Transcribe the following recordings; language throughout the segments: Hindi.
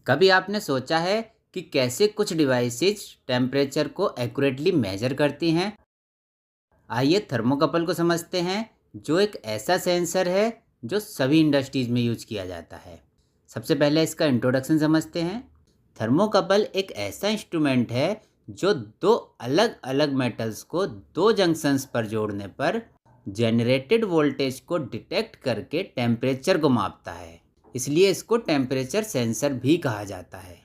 कभी आपने सोचा है कि कैसे कुछ डिवाइसेज टेम्परेचर को एक्यूरेटली मेजर करती हैं? आइए थर्मोकपल को समझते हैं, जो एक ऐसा सेंसर है जो सभी इंडस्ट्रीज में यूज किया जाता है। सबसे पहले इसका इंट्रोडक्शन समझते हैं। थर्मोकपल एक ऐसा इंस्ट्रूमेंट है जो दो अलग अलग मेटल्स को दो जंक्शंस पर जोड़ने पर जनरेटेड वोल्टेज को डिटेक्ट करके टेम्परेचर को मापता है। इसलिए इसको टेम्परेचर सेंसर भी कहा जाता है।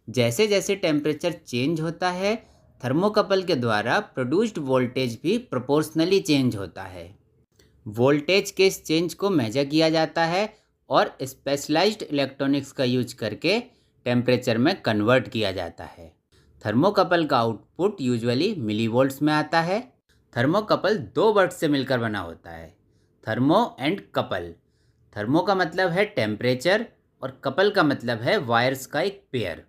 जैसे जैसे टेम्परेचर चेंज होता है, थर्मोकपल के द्वारा प्रोड्यूस्ड वोल्टेज भी प्रोपोर्शनली चेंज होता है। वोल्टेज के इस चेंज को मेजर किया जाता है और स्पेशलाइज्ड इलेक्ट्रॉनिक्स का यूज करके टेम्परेचर में कन्वर्ट किया जाता है। थर्मोकपल का आउटपुट यूजुअली मिलीवोल्ट्स में आता है। थर्मोकपल दो वर्ड से मिलकर बना होता है, थर्मो एंड कपल। थर्मो का मतलब है टेम्परेचर और कपल का मतलब है वायर्स का एक पेयर।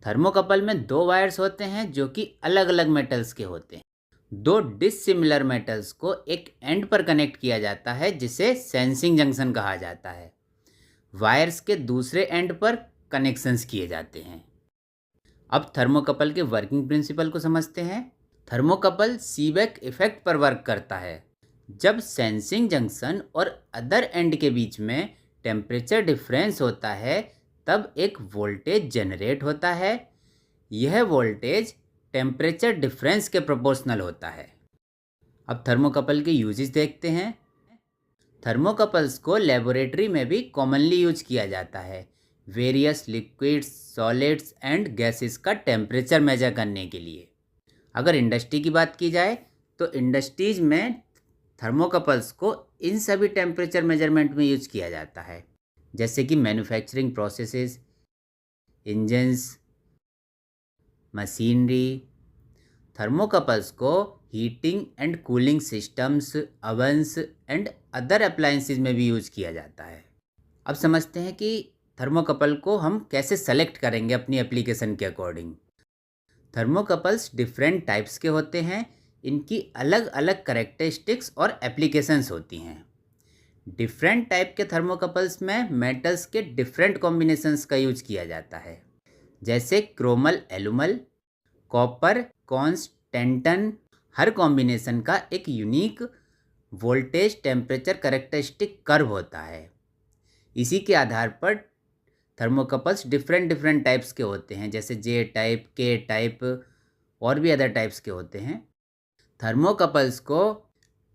थर्मोकपल में दो वायर्स होते हैं जो कि अलग अलग मेटल्स के होते हैं। दो डिसिमिलर मेटल्स को एक एंड पर कनेक्ट किया जाता है जिसे सेंसिंग जंक्शन कहा जाता है। वायर्स के दूसरे एंड पर कनेक्शंस किए जाते हैं। अब थर्मोकपल के वर्किंग प्रिंसिपल को समझते हैं। थर्मोकपल सीबेक इफेक्ट पर वर्क करता है। जब सेंसिंग जंक्शन और अदर एंड के बीच में टेम्परेचर डिफरेंस होता है, तब एक वोल्टेज जनरेट होता है। यह वोल्टेज टेम्परेचर डिफरेंस के प्रोपोर्शनल होता है। अब थर्मोकपल के यूजेस देखते हैं। थर्मोकपल्स को लेबोरेटरी में भी कॉमनली यूज किया जाता है, various liquids, solids and gases का टेम्परेचर मेजर करने के लिए। अगर इंडस्ट्री की बात की जाए तो इंडस्ट्रीज में थर्मोकपल्स को इन सभी टेम्परेचर मेजरमेंट में यूज किया जाता है, जैसे कि manufacturing processes, engines, machinery. Thermocouples को heating and cooling systems, ovens and other appliances में भी यूज किया जाता है। अब समझते हैं कि थर्मोकपल को हम कैसे सेलेक्ट करेंगे अपनी एप्लीकेशन के अकॉर्डिंग। थर्मोकपल्स डिफरेंट टाइप्स के होते हैं। इनकी अलग अलग करेक्टरिस्टिक्स और एप्लीकेशंस होती हैं। डिफरेंट टाइप के थर्मोकपल्स में मेटल्स के डिफरेंट कॉम्बिनेशंस का यूज किया जाता है, जैसे क्रोमल एलुमल, कॉपर, कॉन्स, टेंटन। हर कॉम्बिनेशन का एक unique voltage temperature characteristic curve होता है। इसी के आधार पर थर्मोकपल्स डिफरेंट डिफरेंट टाइप्स के होते हैं, जैसे जे टाइप, के टाइप और भी अदर टाइप्स के होते हैं। थर्मोकपल्स को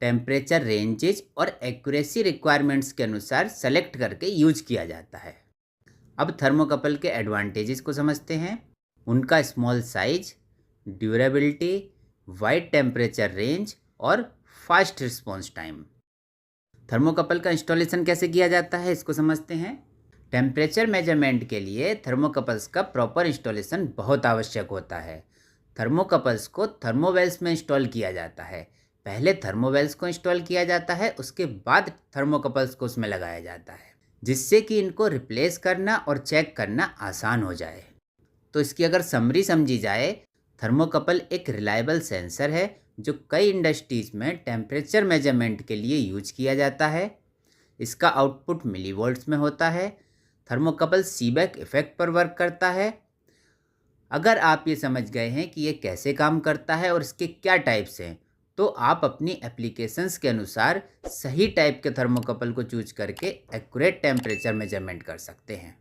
टेम्परेचर रेंजेज और एक्यूरेसी रिक्वायरमेंट्स के अनुसार सेलेक्ट करके यूज किया जाता है। अब थर्मोकपल के एडवांटेजेस को समझते हैं। उनका small size, durability, wide temperature range और फास्ट रिस्पॉन्स टाइम। थर्मोकपल का इंस्टॉलेशन कैसे किया जाता है, इसको समझते हैं। टेम्परेचर मेजरमेंट के लिए थर्मोकपल्स का प्रॉपर इंस्टॉलेशन बहुत आवश्यक होता है। थर्मोकपल्स को थर्मोवेल्स में इंस्टॉल किया जाता है। पहले थर्मोवेल्स को इंस्टॉल किया जाता है, उसके बाद थर्मोकपल्स को उसमें लगाया जाता है, जिससे कि इनको रिप्लेस करना और चेक करना आसान हो जाए। तो इसकी अगर समरी समझी जाए, थर्मोकपल एक रिलायबल सेंसर है जो कई इंडस्ट्रीज में टेम्परेचर मेजरमेंट के लिए यूज किया जाता है। इसका आउटपुट मिलीवोल्ट्स में होता है। थर्मोकपल सीबेक इफेक्ट पर वर्क करता है। अगर आप ये समझ गए हैं कि ये कैसे काम करता है और इसके क्या टाइप्स हैं, तो आप अपनी एप्लीकेशंस के अनुसार सही टाइप के थर्मोकपल को चूज करके एक्यूरेट टेम्परेचर मेजरमेंट कर सकते हैं।